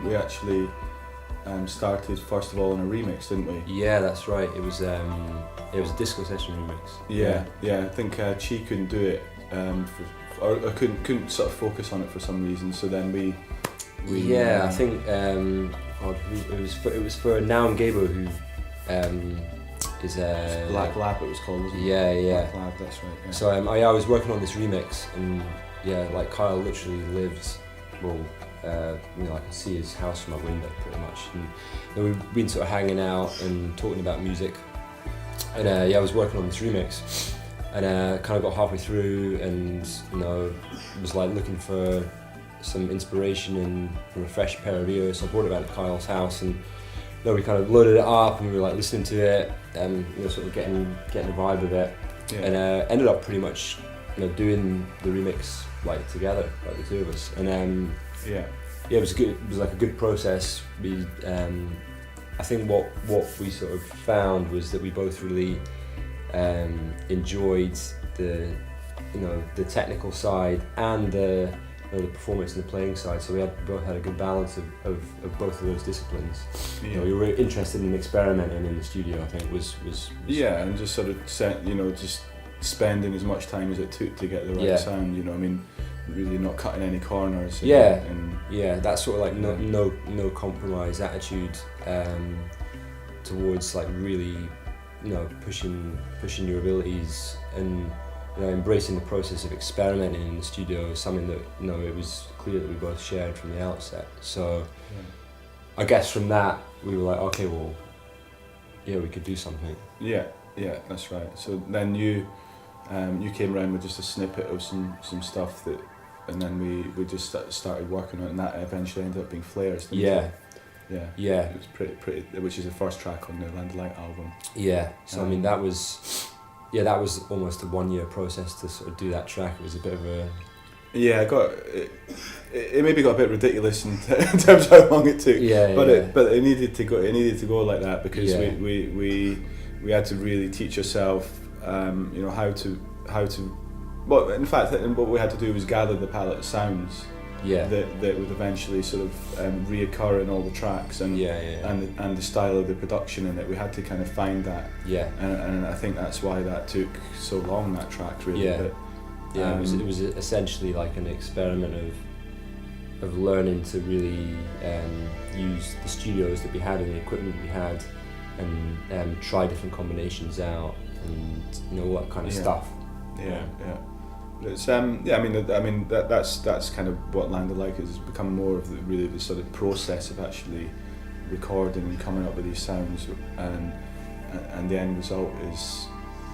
we actually started first of all on a remix, didn't we? Yeah, that's right. It was a disco session remix. Yeah. I think Chi couldn't do it, or couldn't sort of focus on it for some reason. So then we I think it was for Now Gabo, who is Black Lab. It was called, wasn't it? Yeah. Black Lab. That's right. Yeah. So I was working on this remix, and like Kyle literally lived, I can see his house from my window pretty much, and we've been sort of hanging out and talking about music, and I was working on this remix, and kind of got halfway through, and was like looking for some inspiration and from a fresh pair of ears. So I brought it back to Kyle's house, and we kind of loaded it up, and we were like listening to it, sort of getting the vibe of it, and ended up pretty much doing the remix like together, like the two of us, and it was good. It was like a good process. We I think what we sort of found was that we both really enjoyed the technical side and the performance and the playing side. So we both had a good balance of both of those disciplines. We were interested in experimenting in the studio. I think was and just sort of just spending as much time as it took to get the right sound. Really not cutting any corners. That sort of like no compromise attitude towards like really pushing your abilities, and embracing the process of experimenting in the studio is something that it was clear that we both shared from the outset. So I guess from that we were like, okay, well, we could do something. Yeah, that's right. So then you came around with just a snippet of some stuff that, and then we just started working on it, and that eventually ended up being Flares. Yeah. It was pretty, which is the first track on the Land of Light album. Yeah. So I mean that was almost a 1 year process to sort of do that track. It was a bit of a it maybe got a bit ridiculous in terms of how long it took. But it needed to go like that, because we had to really teach ourselves how to well, in fact, what we had to do was gather the palette of sounds that would eventually sort of reoccur in all the tracks, and the style of the production in it. We had to kind of find that, and I think that's why that took so long, that track, really. It was essentially like an experiment of learning to really use the studios that we had and the equipment we had, and try different combinations out, and all that kind of stuff. It's that's kind of what Land of Light has become more of the sort of process of actually recording and coming up with these sounds, and the end result is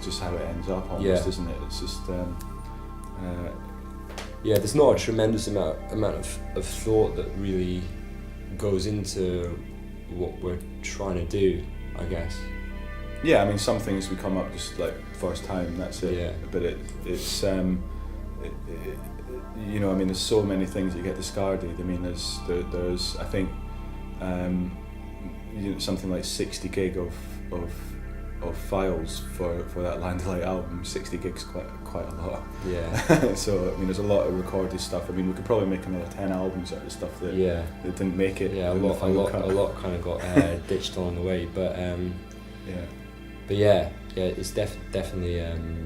just how it ends up almost, isn't it? It's just there's not a tremendous amount of thought that really goes into what we're trying to do, I guess. Yeah, I mean, some things we come up just like first time, that's it. Yeah. But it's there's so many things that get discarded. I mean, there's I think something like 60 gig of files for that Land of Light album. 60 gigs quite a lot. Yeah. So I mean, there's a lot of recorded stuff. I mean, we could probably make another 10 albums out of stuff that didn't make it. Yeah, a lot kind of got ditched along the way, but it's definitely.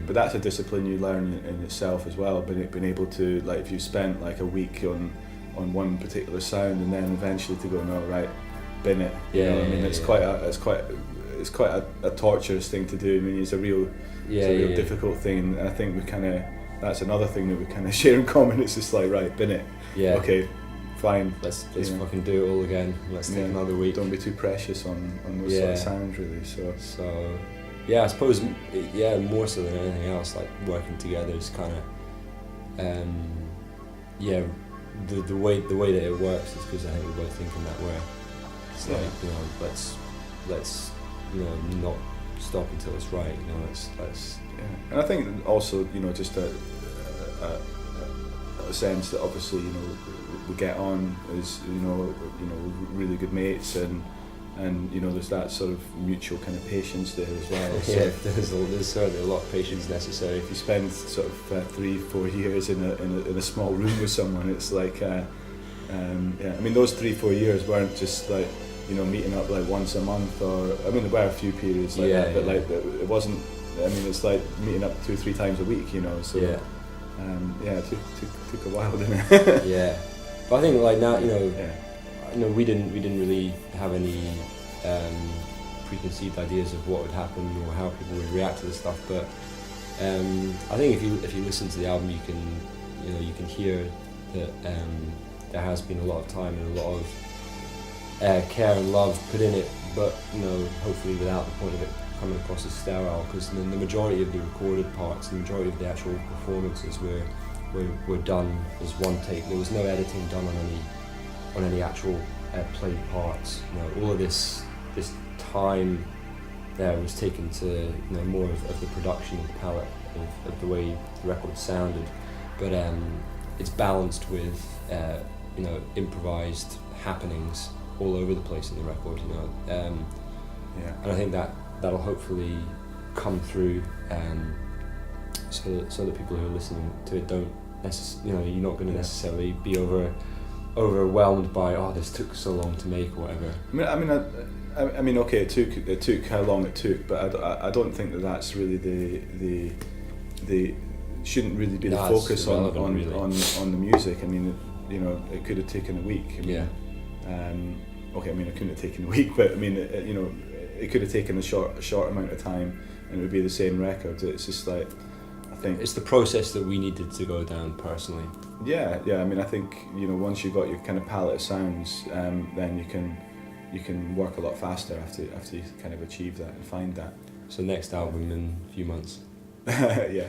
But that's a discipline you learn in itself as well. Being able to, like, if you spent like a week on one particular sound, and then eventually to go, no, right, bin it. It's quite a torturous thing to do. I mean, it's a real difficult thing, and I think that's another thing that we kind of share in common. It's just like, right, bin it. Yeah. Okay, fine. Let's fucking do it all again. Let's take another week. Don't be too precious on those sort of sounds, really. So I suppose more so than anything else, like working together is kind of the way that it works is because I think we're both thinking that way. It's like let's not stop until it's right. Let's And I think also just a sense that obviously we get on as really good mates, and there's that sort of mutual kind of patience there as well. So there's certainly a lot of patience necessary. If you spend sort of 3-4 years in a small room with someone, it's like Yeah, I mean those 3-4 years weren't just like, you know, meeting up like once a month, or I mean there were a few periods like that, but like it wasn't. I mean it's like meeting up 2-3 times a week, you know. So yeah, it took a while, didn't it? Yeah, but I think like now, you know, we didn't really have any preconceived ideas of what would happen or how people would react to the stuff. But I think if you listen to the album, you can hear that there has been a lot of time and a lot of care and love put in it. But you know, hopefully without the point of it coming across as sterile, because the majority of the recorded parts, the majority of the actual performances were done as one take. There was no editing done on any actual played parts. You know, all of this time there was taken to, you know, more of the production and palette of the way the record sounded, but it's balanced with you know, improvised happenings all over the place in the record. You know, and I think that'll hopefully come through, so that people who are listening to it don't you know, you're not going to necessarily be overwhelmed by, oh, this took so long to make or whatever. I mean, okay, it took how long it took, but I don't think that's really the shouldn't really be the focus on the music. I mean, you know, it could have taken a week. I mean, okay, I mean, it couldn't have taken a week, but I mean, you know, it could have taken a short amount of time, and it would be the same record. It's just like, I think it's the process that we needed to go down personally. Yeah. I mean, I think, you know, once you've got your kind of palette of sounds, then you can work a lot faster after you kind of achieve that and find that. So next album in a few months. Yeah.